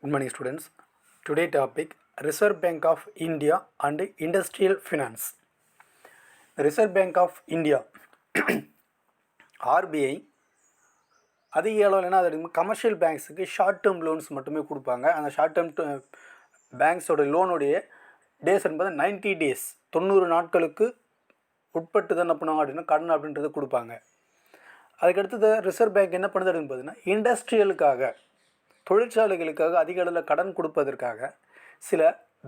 Good morning, students. Today topic Reserve Bank of India and Industrial Finance. The Reserve Bank of India RBI அதிக அளவில் அது commercial பேங்க்ஸுக்கு short term loans மட்டுமே கொடுப்பாங்க. அந்த short term பேங்க்ஸோட லோனுடைய days என்பது 90 days 90 நாட்களுக்கு உட்பட்டு தான் என்ன பண்ணுவாங்க அப்படின்னா கடன் அப்படின்றது கொடுப்பாங்க. அதுக்கடுத்தது ரிசர்வ் பேங்க் என்ன பண்ணுது அப்படின்னு பார்த்தீங்கன்னா இண்டஸ்ட்ரியலுக்காக தொழிற்சாலைகளுக்காக அதிக அளவில் கடன் கொடுப்பதற்காக சில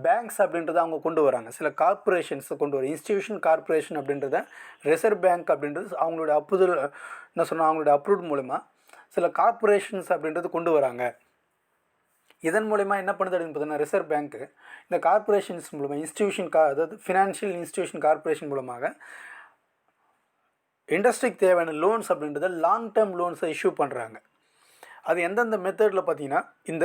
பேங்க்ஸ் அப்படின்றத அவங்க கொண்டு வராங்க. சில கார்பரேஷன்ஸை கொண்டு வர இன்ஸ்டிடியூஷன் கார்பரேஷன் அப்படின்றத ரிசர்வ் பேங்க் அப்படின்றது அவங்களோட அப்புதல் என்ன சொன்னால் அவங்களோட அப்ரூவ் மூலமாக சில கார்பரேஷன்ஸ் அப்படின்றது கொண்டு வராங்க. இதன் மூலமா என்ன பண்ணுது அப்படின்னு பார்த்தீங்கன்னா ரிசர்வ் பேங்க்கு இந்த கார்பரேஷன்ஸ் மூலமாக இன்ஸ்டிடியூஷன் அதாவது ஃபினான்ஷியல் இன்ஸ்டிடியூஷன் கார்பரேஷன் மூலமாக இண்டஸ்ட்ரிக்கு தேவையான லோன்ஸ் அப்படின்றத லாங் டேர்ம் லோன்ஸை இஷ்யூ பண்ணுறாங்க. அது எந்தெந்த மெத்தடில் பார்த்தீங்கன்னா இந்த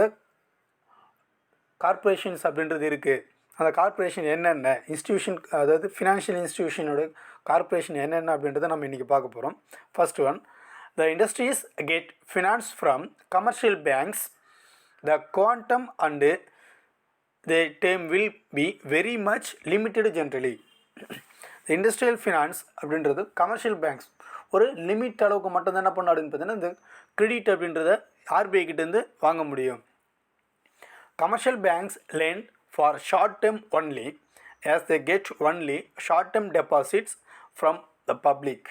கார்பரேஷன்ஸ் அப்படின்றது இருக்குது. அந்த கார்பரேஷன் என்னென்ன இன்ஸ்டிடியூஷன் அதாவது ஃபினான்ஷியல் இன்ஸ்டிடியூஷனோட கார்பரேஷன் என்னென்ன அப்படின்றத நம்ம இன்றைக்கி பார்க்க போகிறோம். First one, the industries get finance from commercial banks. The quantum and the term will be very much limited generally. The industrial finance அப்படின்றது கமர்ஷியல் பேங்க்ஸ் ஒரு லிமிட் அளவுக்கு மட்டும்தான் என்ன பண்ண அப்படின்னு பார்த்தீங்கன்னா இந்த கிரெடிட் அப்படின்றத ஆர்பிஐ கிட்டேருந்து வாங்க முடியும். Commercial banks lend for short term only as they get only short term deposits from the public.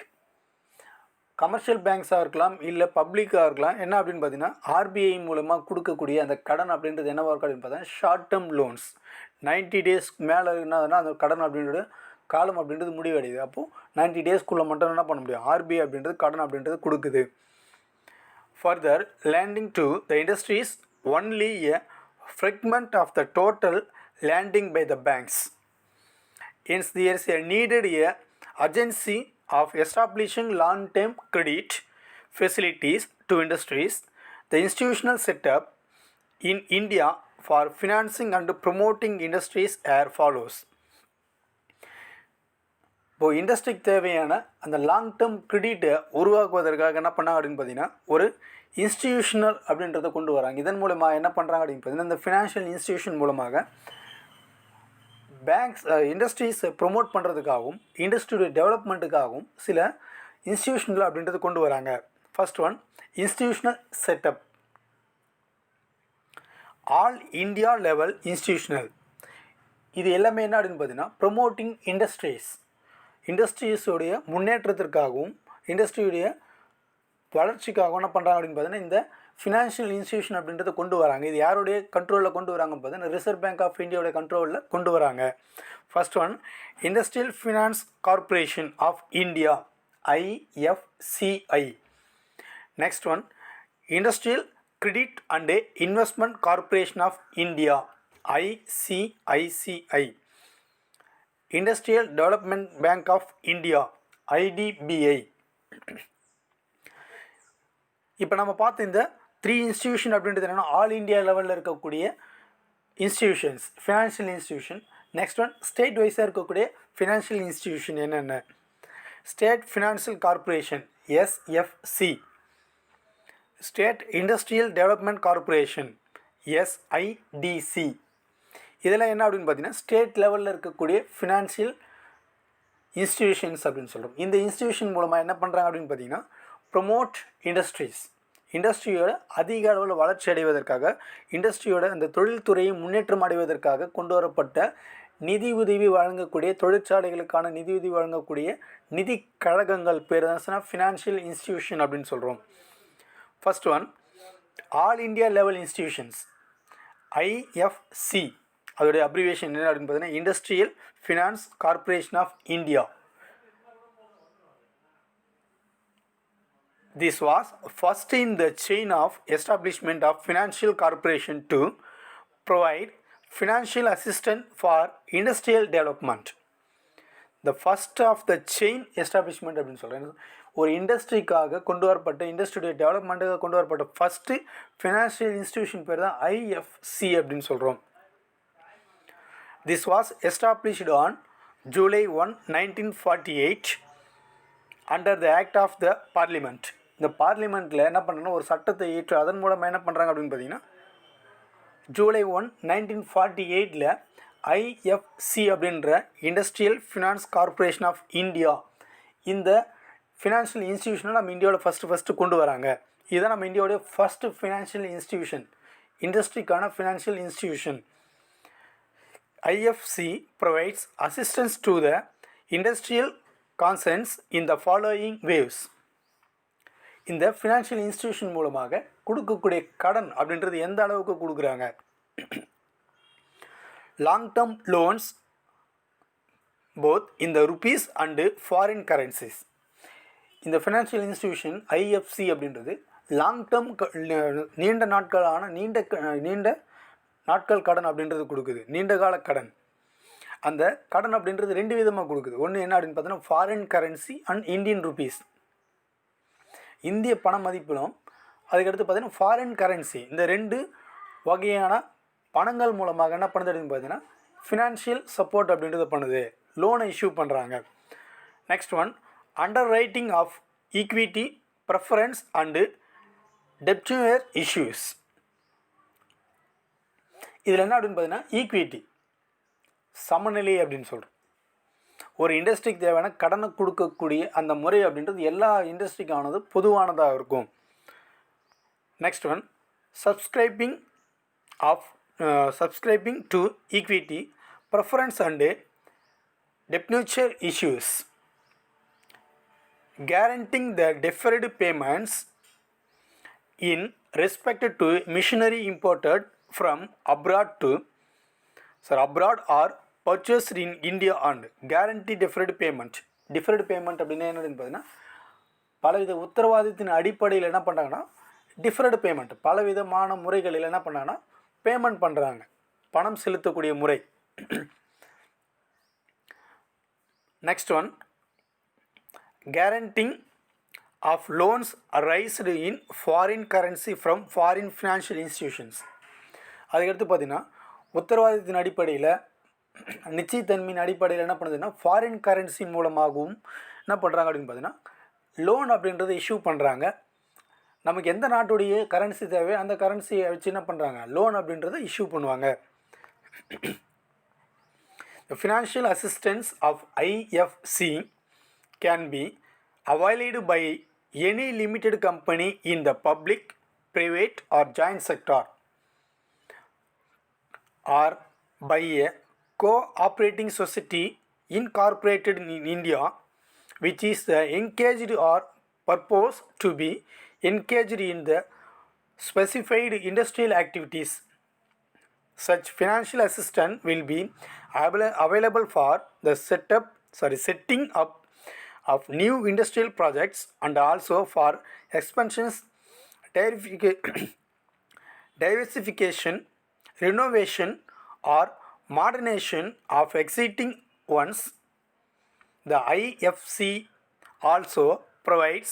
Commercial பேங்க்ஸாக இருக்கலாம் இல்லை பப்ளிக்காக இருக்கலாம். என்ன அப்படின்னு பார்த்தீங்கன்னா ஆர்பிஐ மூலமாக கொடுக்கக்கூடிய அந்த கடன் அப்படின்றது என்னவாக இருக்கும் அப்படின்னு பார்த்தீங்கன்னா ஷார்ட் டேர்ம் லோன்ஸ் 90 டேஸ்க்கு மேலே என்னதுன்னா அந்த கடன் அப்படின்றது காலம் அப்படின்றது முடிவடையுது. அப்போது 90 டேஸ்க்குள்ளே மட்டும் என்ன பண்ண முடியும் ஆர்பிஐ அப்படின்றது கடன் அப்படின்றது கொடுக்குது. Further lending to the industries only a fragment of the total lending by the banks. Hence there is a needed a urgency of establishing long-term credit facilities to industries. The institutional setup in India for financing and promoting industries are follows. இப்போது இண்டஸ்ட்ரிக்கு தேவையான அந்த long term கிரெடிட்டை உருவாக்குவதற்காக என்ன பண்ணாங்க அப்படின்னு பார்த்தீங்கன்னா ஒரு இன்ஸ்டிடியூஷனல் அப்படின்றத கொண்டு வராங்க. இதன் மூலமாக என்ன பண்ணுறாங்க அப்படின்னு பார்த்தீங்கன்னா இந்த ஃபினான்ஷியல் இன்ஸ்டிடியூஷன் மூலமாக பேங்க்ஸ் இண்டஸ்ட்ரீஸை ப்ரொமோட் பண்ணுறதுக்காகவும் இண்டஸ்ட்ரியோட டெவலப்மெண்ட்டுக்காகவும் சில இன்ஸ்டிடியூஷன்கள் அப்படின்றது கொண்டு வராங்க. First one, institutional setup. All India level institutional. இது எல்லாமே என்ன அப்படின்னு பார்த்தீங்கன்னா ப்ரொமோட்டிங் இண்டஸ்ட்ரீஸோடைய முன்னேற்றத்திற்காகவும் இண்டஸ்ட்ரியுடைய வளர்ச்சிக்காகவும் என்ன பண்ணுறாங்க அப்படின்னு பார்த்தீங்கன்னா இந்த ஃபினான்ஷியல் இன்ஸ்டிடியூஷன் அப்படின்றத கொண்டு வராங்க. இது யாருடைய கண்ட்ரோலில் கொண்டு வராங்கன்னு பார்த்தீங்கன்னா ரிசர்வ் பேங்க் ஆஃப் இந்தியாவோட கண்ட்ரோலில் கொண்டு வராங்க. First one, industrial finance corporation of India IFCI. Next one, industrial credit and investment corporation of India ICICI. Industrial development bank of India IDBI. இப்போ நம்ம பார்த்து இந்த 3 இன்ஸ்டிடியூஷன் அப்படின்றது என்னென்னா ஆல் இந்தியா லெவலில் இருக்கக்கூடிய institutions financial institution. Next one, state வைஸாக இருக்கக்கூடிய ஃபினான்ஷியல் இன்ஸ்டிடியூஷன் என்னென்ன state financial corporation SFC, state industrial development corporation SIDC. இதெல்லாம் என்ன அப்படின்னு பார்த்தீங்கன்னா ஸ்டேட் லெவலில் இருக்கக்கூடிய ஃபினான்ஷியல் இன்ஸ்டிடியூஷன்ஸ் அப்படின்னு சொல்கிறோம். இந்த இன்ஸ்டிடியூஷன் மூலமாக என்ன பண்ணுறாங்க அப்படின்னு பார்த்தீங்கன்னா ப்ரொமோட் இண்டஸ்ட்ரியோட அதிக அளவில் வளர்ச்சி அடைவதற்காக இண்டஸ்ட்ரியோட அந்த தொழில்துறையை முன்னேற்றம் அடைவதற்காக கொண்டு வரப்பட்ட நிதி உதவி வழங்கக்கூடிய தொழிற்சாலைகளுக்கான நிதி உதவி வழங்கக்கூடிய நிதி கழகங்கள் பேர் தான் ஃபினான்ஷியல் இன்ஸ்டிடியூஷன் அப்படின்னு சொல்கிறோம். First one, all India level institutions IFC. அதோடைய அப்ரிவேஷன் என்ன அப்படின்னு பார்த்தீங்கன்னா industrial finance corporation of India. This was first in the chain of establishment of financial corporation to provide financial assistance for industrial development. The first of the chain establishment அப்படின்னு சொல்கிறேன். ஒரு இண்டஸ்ட்ரிக்காக கொண்டு வரப்பட்ட இண்டஸ்ட்ரியோட டெவலப்மெண்ட்டுக்காக கொண்டு வரப்பட்ட ஃபஸ்ட்டு ஃபினான்ஷியல் இன்ஸ்டிடியூஷன் பேர் தான் IFC அப்படின்னு சொல்கிறோம். This was established on July 1, 1948 under the Act of the Parliament. இந்த பார்லிமெண்ட்டில் என்ன பண்ணுறோன்னா ஒரு சட்டத்தை ஏற்று அதன் மூலமாக என்ன பண்ணுறாங்க அப்படின்னு பார்த்தீங்கன்னா ஜூலை 1 1948 ஐஎஃப்சி அப்படின்ற Industrial Finance Corporation of India இந்த ஃபினான்ஷியல் இன்ஸ்டிடியூஷனை நம்ம இந்தியாவில் ஃபஸ்ட்டு கொண்டு வராங்க. இதுதான் நம்ம இந்தியாவுடைய ஃபஸ்ட்டு ஃபினான்ஷியல் இன்ஸ்டிடியூஷன், இண்டஸ்ட்ரிக்கான financial institution. IFC provides assistance to the industrial concerns in the following waves. இந்த ஃபினான்ஷியல் இன்ஸ்டிடியூஷன் மூலமாக கொடுக்கக்கூடிய கடன் அப்படின்றது எந்த அளவுக்கு கொடுக்குறாங்க? லாங் டேர்ம் லோன்ஸ் போத் இந்த ருபீஸ் அண்டு ஃபாரின் கரன்சிஸ். இந்த ஃபினான்ஷியல் இன்ஸ்டிடியூஷன் ஐஎஃப்சி அப்படின்றது லாங் டேர்ம் நீண்ட நாட்களான நீண்ட நாட்கள் கடன் அப்படின்றது கொடுக்குது, நீண்ட கால கடன். அந்த கடன் அப்படின்றது ரெண்டு விதமாக கொடுக்குது. ஒன்று என்ன அப்படின்னு பார்த்தோன்னா foreign currency and Indian rupees, இந்திய பண மதிப்பிலும், அதுக்கடுத்து பார்த்தீங்கன்னா ஃபாரின் கரன்சி. இந்த ரெண்டு வகையான பணங்கள் மூலமாக என்ன பண்ணுது அப்படின்னு பார்த்தீங்கன்னா ஃபினான்ஷியல் சப்போர்ட் அப்படின்றத பண்ணுது, லோனை இஷ்யூ பண்ணுறாங்க. Next one underwriting of equity preference and debenture issues. இதில் என்ன அப்படின்னு பார்த்தீங்கன்னா ஈக்விட்டி சமநிலை அப்படின்னு சொல்கிறோம். ஒரு இண்டஸ்ட்ரிக்கு தேவையான கடனை கொடுக்கக்கூடிய அந்த முறை அப்படின்றது எல்லா இண்டஸ்ட்ரிக்கானது பொதுவானதாக இருக்கும். Next one subscribing to equity preference and debenture issues, guaranteeing the deferred payments in respect to machinery imported from abroad or purchased in India and guarantee deferred payment. deferred payment அப்படின்னா என்னன்னு பார்த்தீங்கன்னா பலவித உத்தரவாதத்தின் அடிப்படையில் என்ன பண்ணுறாங்கன்னா டிஃபர்டு பேமெண்ட், பலவிதமான முறைகளில் என்ன பண்ணாங்கன்னா பேமெண்ட் பண்ணுறாங்க, பணம் செலுத்தக்கூடிய முறை. Next one guaranteeing of loans raised in foreign currency from foreign financial institutions. அதுக்கடுத்து பார்த்தீங்கன்னா உத்தரவாதத்தின் அடிப்படையில் நிச்சயத்தன்மையின் அடிப்படையில் என்ன பண்ணுதுன்னா ஃபாரின் கரன்சி மூலமாகவும் என்ன பண்ணுறாங்க அப்படின்னு பார்த்தீங்கன்னா லோன் அப்படின்றத இஷ்யூ பண்ணுறாங்க. நமக்கு எந்த நாட்டுடைய கரன்சி தேவை அந்த கரன்சியை வச்சு என்ன பண்ணுறாங்க லோன் அப்படின்றத இஷ்யூ பண்ணுவாங்க. Financial assistance of IFC can be availed by any limited company in the public, private or joint sector or by a co-operating society incorporated in India which is engaged or purposed to be engaged in the specified industrial activities. Such financial assistance will be available for the setting up of new industrial projects and also for expansions, diversification, renovation or modernization of existing ones. The IFC also provides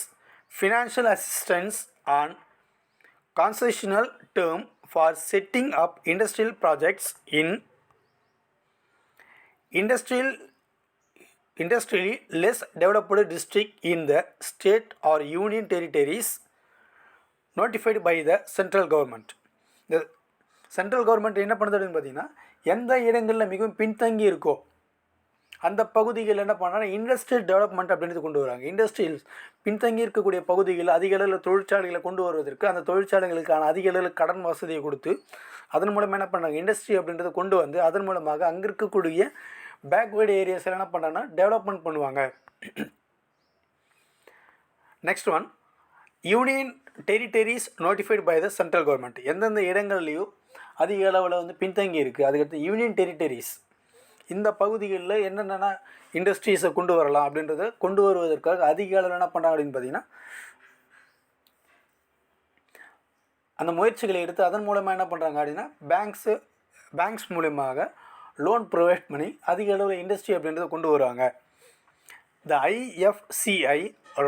financial assistance on concessional term for setting up industrial projects in industrially less developed district in the state or union territories notified by the central government. The central government என்ன பண்ணுறதுன்னு பார்த்தீங்கன்னா எந்த இடங்களில் மிகவும் பின்தங்கி இருக்கோ அந்த பகுதிகளில் என்ன பண்ணால் இண்டஸ்ட்ரியல் டெவலப்மெண்ட் அப்படின்றது கொண்டு வராங்க. இண்டஸ்ட்ரியல் பின்தங்கி இருக்கக்கூடிய பகுதிகளில் அதிக அளவில் தொழிற்சாலைகளை கொண்டு வருவதற்கு அந்த தொழிற்சாலைகளுக்கான அதிக அளவில் கடன் வசதியை கொடுத்து அதன் மூலமாக என்ன பண்ணுறாங்க இண்டஸ்ட்ரி அப்படின்றத கொண்டு வந்து அதன் மூலமாக அங்கே இருக்கக்கூடிய பேக்வேர்டு ஏரியாஸில் என்ன பண்ணுறாங்கன்னா டெவலப்மெண்ட் பண்ணுவாங்க. Next one union territories notified by the central government. எந்தெந்த இடங்கள்லையும் அதிக அளவில் வந்து பின்தங்கி இருக்குது அதுக்கடுத்து யூனியன் டெரிட்டரிஸ் இந்த பகுதிகளில் என்னென்ன இண்டஸ்ட்ரீஸை கொண்டு வரலாம் அப்படின்றத கொண்டு வருவதற்காக அதிக அளவில் என்ன பண்ணுறாங்க அப்படின்னு பார்த்தீங்கன்னா அந்த முயற்சிகளை எடுத்து அதன் மூலமாக என்ன பண்ணுறாங்க அப்படின்னா பேங்க்ஸ் மூலமாக லோன் ப்ரொவைட் பண்ணி அதிக அளவில் இண்டஸ்ட்ரி அப்படின்றத கொண்டு வருவாங்க. The IFCI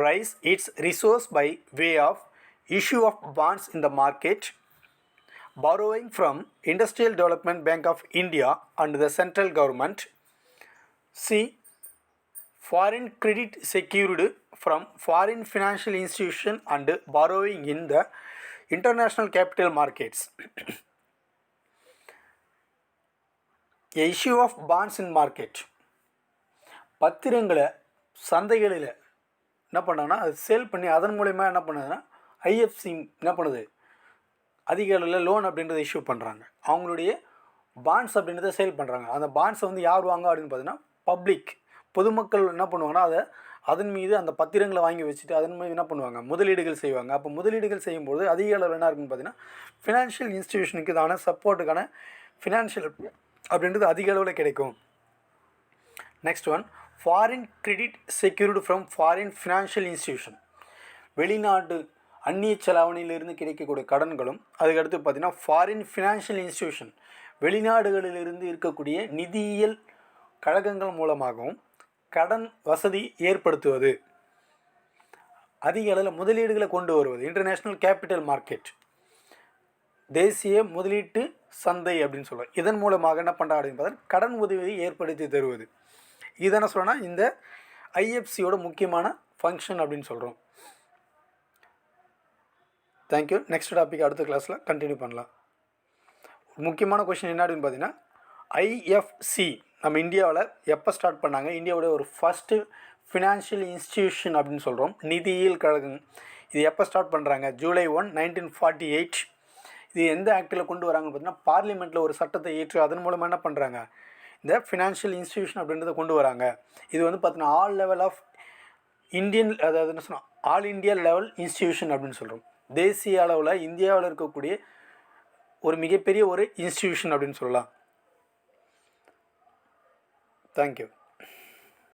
raise its resource by way of issue of bonds in the market, borrowing from Industrial Development Bank of India and the central government. C. Foreign credit secured from foreign financial institution and borrowing in the international capital markets. A issue of bonds in market. பத்திரங்களை சந்தைகளில் என்ன பண்ணாங்கன்னா அது sale பண்ணி அதன் மூலயமா என்ன பண்ணுதுன்னா ஐஎஃப்சி என்ன பண்ணுது அதிக அளவில் லோன் அப்படின்றத இஷ்யூ பண்ணுறாங்க. அவங்களுடைய பாண்ட்ஸ் அப்படின்றத சேல் பண்ணுறாங்க. அந்த பாண்ட்ஸை வந்து யார் வாங்க அப்படின்னு பார்த்தீங்கன்னா பப்ளிக் பொதுமக்கள் என்ன பண்ணுவாங்கன்னா அதை அதன் மீது அந்த பத்திரங்களை வாங்கி வச்சுட்டு அதன் மீது என்ன பண்ணுவாங்க முதலீடுகள் செய்வாங்க. அப்போ முதலீடுகள் செய்யும்போது அதிக அளவில் என்ன இருக்குன்னு பார்த்தீங்கன்னா ஃபினான்ஷியல் இன்ஸ்டிடியூஷனுக்கு இதான சப்போர்ட்டுக்கான ஃபினான்ஷியல் அப்படின்றது அதிக அளவில் கிடைக்கும். Next one, foreign credit secured from foreign financial institution. வெளிநாட்டு அந்நிய செலாவணியிலிருந்து கிடைக்கக்கூடிய கடன்களும் அதுக்கடுத்து பார்த்திங்கன்னா ஃபாரின் ஃபினான்ஷியல் இன்ஸ்டிடியூஷன் வெளிநாடுகளிலிருந்து இருக்கக்கூடிய நிதியியல் கழகங்கள் மூலமாகவும் கடன் வசதி ஏற்படுத்துவது, அதிக அளவில் முதலீடுகளை கொண்டு வருவது, இன்டர்நேஷ்னல் கேபிட்டல் மார்க்கெட் தேசிய முதலீட்டு சந்தை அப்படின்னு சொல்லுவோம். இதன் மூலமாக என்ன பண்ணுறாங்க அப்படின்னு பார்த்தா கடன் உதவியை ஏற்படுத்தி தருவது. இது என்ன சொல்லணும்னா இந்த ஐஎஃப்சியோட முக்கியமான ஃபங்க்ஷன் அப்படின்னு சொல்கிறோம். தேங்க்யூ. நெக்ஸ்ட் டாபிக் அடுத்த கிளாஸில் கண்டினியூ பண்ணலாம். முக்கியமான கொஷின் என்ன அப்படின்னு பார்த்தீங்கன்னா ஐஎஃப்சி நம்ம இந்தியாவில் எப்போ ஸ்டார்ட் பண்ணாங்க, இந்தியாவோட ஒரு ஃபஸ்ட்டு ஃபினான்ஷியல் இன்ஸ்டிடியூஷன் அப்படின்னு சொல்கிறோம், நிதியியல் கழகம். இது எப்போ ஸ்டார்ட் பண்ணுறாங்க? ஜூலை 1, 1948. இது எந்த ஆக்டில் கொண்டு வராங்கன்னு பார்த்தீங்கன்னா பார்லிமெண்ட்டில் ஒரு சட்டத்தை ஏற்று அதன் மூலமாக என்ன பண்ணுறாங்க இந்த ஃபினான்ஷியல் இன்ஸ்டிடியூஷன் அப்படின்றத கொண்டு வராங்க. இது வந்து பார்த்தீங்கன்னா ஆல் லெவல் ஆஃப் இந்தியன், அதாவது என்ன சொன்னால் ஆல் இண்டியா லெவல் இன்ஸ்டிடியூஷன் அப்படின்னு சொல்கிறோம். தேசிய அளவில் இந்தியாவில் இருக்கக்கூடிய ஒரு மிகப்பெரிய ஒரு இன்ஸ்டிடியூஷன் அப்படின்னு சொல்லலாம். தேங்க்யூ.